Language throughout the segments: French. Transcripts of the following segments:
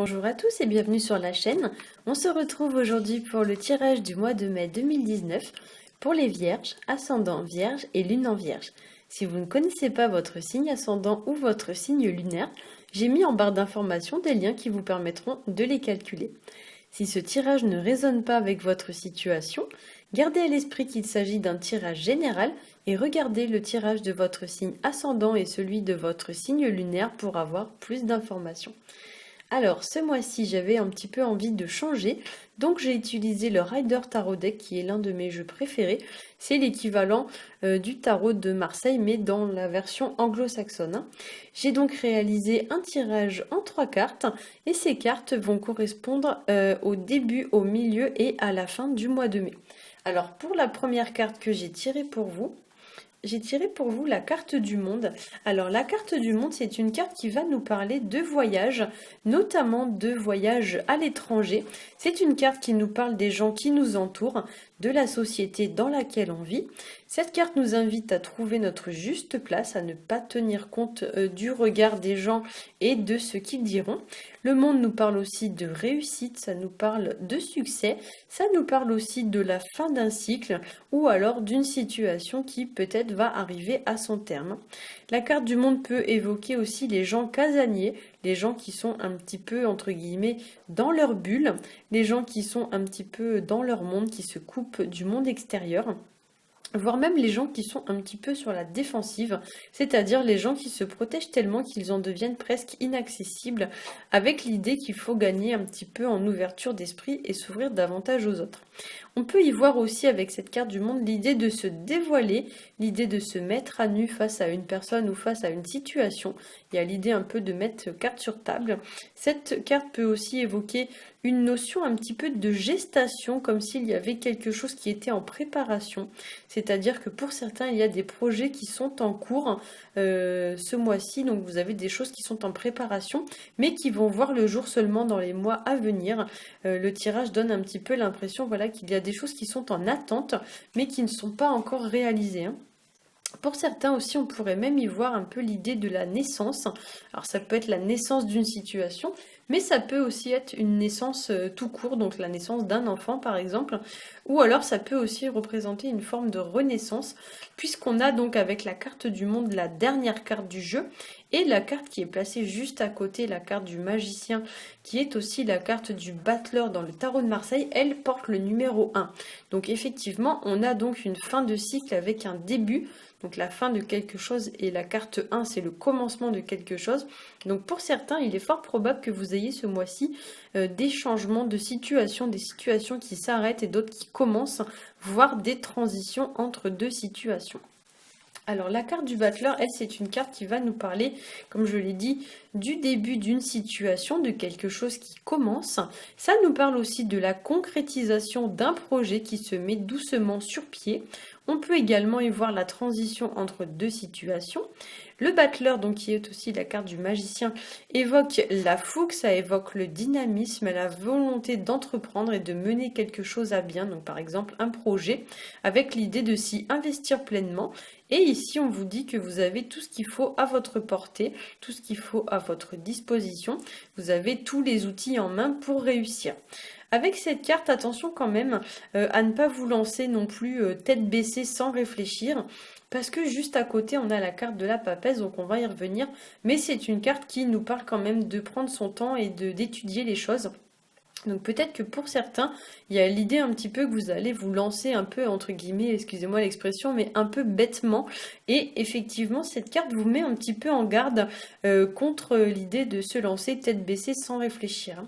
Bonjour à tous et bienvenue sur la chaîne. On se retrouve aujourd'hui pour le tirage du mois de mai 2019 pour les Vierges, ascendant Vierge et lune en Vierge. Si vous ne connaissez pas votre signe ascendant ou votre signe lunaire, j'ai mis en barre d'informations des liens qui vous permettront de les calculer. Si ce tirage ne résonne pas avec votre situation, gardez à l'esprit qu'il s'agit d'un tirage général et regardez le tirage de votre signe ascendant et celui de votre signe lunaire pour avoir plus d'informations. Alors, ce mois-ci, j'avais un petit peu envie de changer, donc j'ai utilisé le Rider Tarot Deck qui est l'un de mes jeux préférés. C'est l'équivalent du tarot de Marseille, mais dans la version anglo-saxonne. J'ai donc réalisé un tirage en 3 cartes, et ces cartes vont correspondre au début, au milieu et à la fin du mois de mai. Alors, pour la première carte que j'ai tirée pour vous, j'ai tiré pour vous la carte du monde. Alors la carte du monde, c'est une carte qui va nous parler de voyages, notamment de voyages à l'étranger. C'est une carte qui nous parle des gens qui nous entourent, de la société dans laquelle on vit. Cette carte nous invite à trouver notre juste place, à ne pas tenir compte du regard des gens et de ce qu'ils diront. Le monde nous parle aussi de réussite, ça nous parle de succès, ça nous parle aussi de la fin d'un cycle ou alors d'une situation qui peut-être va arriver à son terme. La carte du monde peut évoquer aussi les gens casaniers, les gens qui sont un petit peu entre guillemets dans leur bulle, les gens qui sont un petit peu dans leur monde, qui se coupent du monde extérieur, voire même les gens qui sont un petit peu sur la défensive, c'est-à-dire les gens qui se protègent tellement qu'ils en deviennent presque inaccessibles, avec l'idée qu'il faut gagner un petit peu en ouverture d'esprit et s'ouvrir davantage aux autres. On peut y voir aussi avec cette carte du monde l'idée de se dévoiler, l'idée de se mettre à nu face à une personne ou face à une situation. Il y a l'idée un peu de mettre carte sur table. Cette carte peut aussi évoquer une notion un petit peu de gestation, comme s'il y avait quelque chose qui était en préparation. C'est-à-dire que pour certains, il y a des projets qui sont en cours ce mois-ci, donc vous avez des choses qui sont en préparation, mais qui vont voir le jour seulement dans les mois à venir. Le tirage donne un petit peu l'impression voilà, qu'il y a des choses qui sont en attente, mais qui ne sont pas encore réalisées. Pour certains aussi, on pourrait même y voir un peu l'idée de la naissance. Alors ça peut être la naissance d'une situation, mais ça peut aussi être une naissance tout court, donc la naissance d'un enfant par exemple, ou alors ça peut aussi représenter une forme de renaissance, puisqu'on a donc avec la carte du monde la dernière carte du jeu, et la carte qui est placée juste à côté, la carte du magicien, qui est aussi la carte du battleur dans le tarot de Marseille, elle porte le numéro 1. Donc effectivement, on a donc une fin de cycle avec un début, donc la fin de quelque chose, et la carte 1, c'est le commencement de quelque chose. Donc pour certains, il est fort probable que vous ayez ce mois-ci des changements de situation, des situations qui s'arrêtent et d'autres qui commencent, voire des transitions entre deux situations. Alors la carte du battleur, elle, c'est une carte qui va nous parler, comme je l'ai dit, du début d'une situation, de quelque chose qui commence. Ça nous parle aussi de la concrétisation d'un projet qui se met doucement sur pied. On peut également y voir la transition entre deux situations. Le battleur, donc qui est aussi la carte du magicien, évoque la fougue, ça évoque le dynamisme, la volonté d'entreprendre et de mener quelque chose à bien, donc par exemple un projet, avec l'idée de s'y investir pleinement. Et ici, on vous dit que vous avez tout ce qu'il faut à votre portée, tout ce qu'il faut à votre disposition. Vous avez tous les outils en main pour réussir. Avec cette carte, attention quand même à ne pas vous lancer non plus tête baissée sans réfléchir. Parce que juste à côté, on a la carte de la papesse, donc on va y revenir. Mais c'est une carte qui nous parle quand même de prendre son temps et d'étudier les choses. Donc peut-être que pour certains, il y a l'idée un petit peu que vous allez vous lancer un peu, entre guillemets, excusez-moi l'expression, mais un peu bêtement. Et effectivement, cette carte vous met un petit peu en garde contre l'idée de se lancer tête baissée sans réfléchir.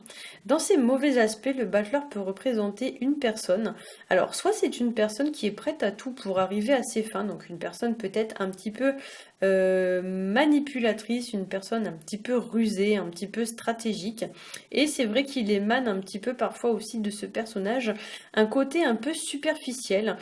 Dans ces mauvais aspects, le battleur peut représenter une personne. Alors soit c'est une personne qui est prête à tout pour arriver à ses fins, donc une personne peut-être un petit peu manipulatrice, une personne un petit peu rusée, un petit peu stratégique. Et c'est vrai qu'il émane un petit peu parfois aussi de ce personnage un côté un peu superficiel.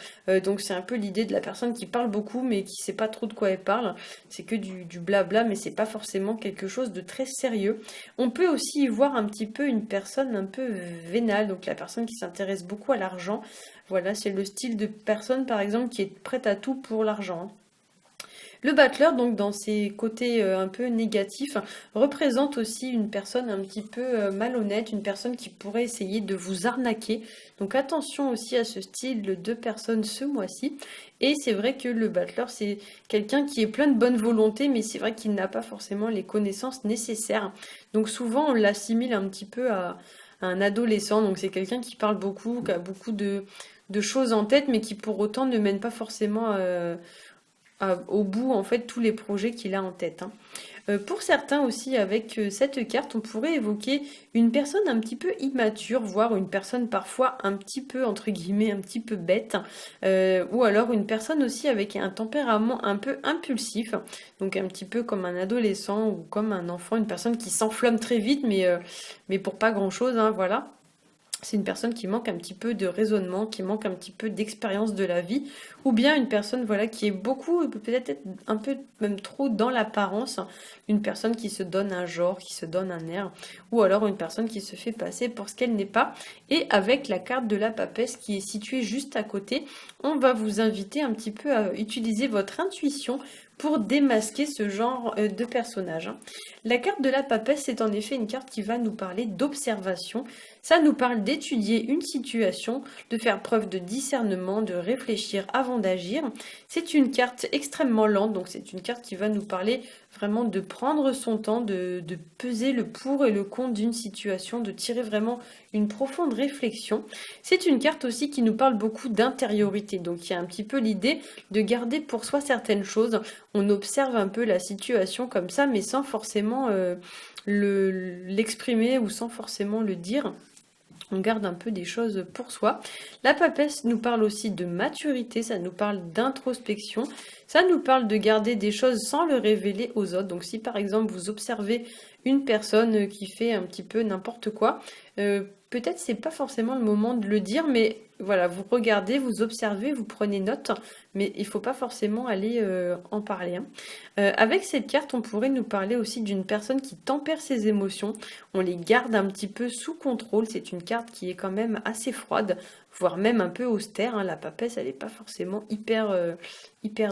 Donc c'est un peu l'idée de la personne qui parle beaucoup mais qui sait pas trop de quoi elle parle. C'est que du blabla, mais c'est pas forcément quelque chose de très sérieux. On peut aussi y voir un petit peu une personne un peu vénale, donc la personne qui s'intéresse beaucoup à l'argent. Voilà, c'est le style de personne par exemple qui est prête à tout pour l'argent. Le battleur, donc dans ses côtés un peu négatifs, représente aussi une personne un petit peu malhonnête, une personne qui pourrait essayer de vous arnaquer. Donc attention aussi à ce style de personne ce mois-ci. Et c'est vrai que le battleur, c'est quelqu'un qui est plein de bonne volonté, mais c'est vrai qu'il n'a pas forcément les connaissances nécessaires. Donc souvent, on l'assimile un petit peu à un adolescent. Donc c'est quelqu'un qui parle beaucoup, qui a beaucoup de choses en tête, mais qui pour autant ne mène pas forcément au bout en fait tous les projets qu'il a en tête, hein. Pour certains aussi avec cette carte on pourrait évoquer une personne un petit peu immature, voire une personne parfois un petit peu entre guillemets un petit peu bête, ou alors une personne aussi avec un tempérament un peu impulsif, donc un petit peu comme un adolescent ou comme un enfant, une personne qui s'enflamme très vite mais pour pas grand chose, hein, voilà. C'est une personne qui manque un petit peu de raisonnement, qui manque un petit peu d'expérience de la vie, ou bien une personne voilà qui est beaucoup, peut-être un peu même trop dans l'apparence, une personne qui se donne un genre, qui se donne un air, ou alors une personne qui se fait passer pour ce qu'elle n'est pas. Et avec la carte de la papesse qui est située juste à côté, on va vous inviter un petit peu à utiliser votre intuition pour démasquer ce genre de personnage, hein. La carte de la papesse, c'est en effet une carte qui va nous parler d'observation. Ça nous parle d'étudier une situation, de faire preuve de discernement, de réfléchir avant d'agir. C'est une carte extrêmement lente, donc c'est une carte qui va nous parler vraiment de prendre son temps, de peser le pour et le contre d'une situation, de tirer vraiment une profonde réflexion. C'est une carte aussi qui nous parle beaucoup d'intériorité, donc il y a un petit peu l'idée de garder pour soi certaines choses. On observe un peu la situation comme ça, mais sans forcément l'exprimer ou sans forcément le dire. On garde un peu des choses pour soi. La papesse nous parle aussi de maturité, ça nous parle d'introspection, ça nous parle de garder des choses sans le révéler aux autres. Donc si par exemple vous observez une personne qui fait un petit peu n'importe quoi, peut-être c'est pas forcément le moment de le dire, mais voilà, vous regardez, vous observez, vous prenez note, mais il faut pas forcément aller en parler, hein. Avec cette carte, on pourrait nous parler aussi d'une personne qui tempère ses émotions. On les garde un petit peu sous contrôle. C'est une carte qui est quand même assez froide, voire même un peu austère, hein. La papesse, elle n'est pas forcément hyper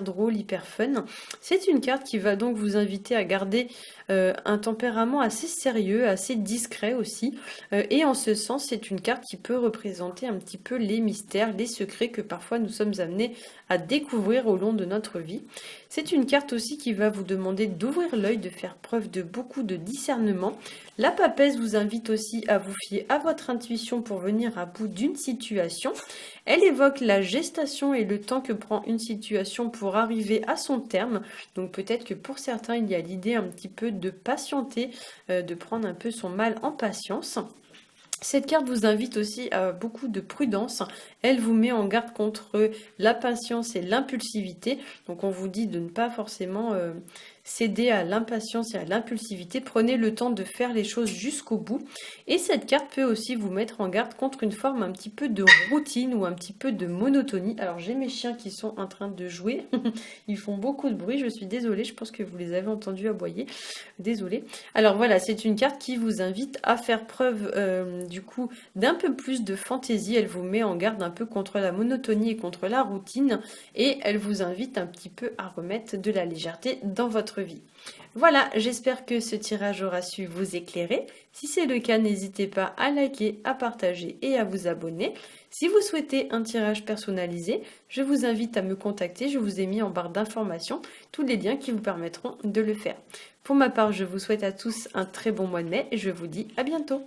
drôle, hyper fun. C'est une carte qui va donc vous inviter à garder un tempérament assez sérieux, assez discret aussi. Et en ce sens, c'est une carte qui peut représenter un petit peu les mystères, les secrets que parfois nous sommes amenés à découvrir au long de notre vie. C'est une carte aussi qui va vous demander d'ouvrir l'œil, de faire preuve de beaucoup de discernement. La papesse vous invite aussi à vous fier à votre intuition pour venir à bout d'une situation. Elle évoque la gestation et le temps que prend une situation pour arriver à son terme. Donc peut-être que pour certains, il y a l'idée un petit peu de patienter, de prendre un peu son mal en patience. Cette carte vous invite aussi à beaucoup de prudence. Elle vous met en garde contre l'impatience et l'impulsivité. Donc on vous dit de ne pas forcément céder à l'impatience et à l'impulsivité. Prenez le temps de faire les choses jusqu'au bout. Et cette carte peut aussi vous mettre en garde contre une forme un petit peu de routine ou un petit peu de monotonie. Alors j'ai mes chiens qui sont en train de jouer. Ils font beaucoup de bruit. Je suis désolée. Je pense que vous les avez entendus aboyer. Désolée. Alors voilà, c'est une carte qui vous invite à faire preuve du coup d'un peu plus de fantaisie. Elle vous met en garde un peu contre la monotonie et contre la routine. Et elle vous invite un petit peu à remettre de la légèreté dans votre vie. Voilà, j'espère que ce tirage aura su vous éclairer. Si c'est le cas, n'hésitez pas à liker, à partager et à vous abonner. Si vous souhaitez un tirage personnalisé, je vous invite à me contacter. Je vous ai mis en barre d'informations tous les liens qui vous permettront de le faire. Pour ma part, je vous souhaite à tous un très bon mois de mai et je vous dis à bientôt.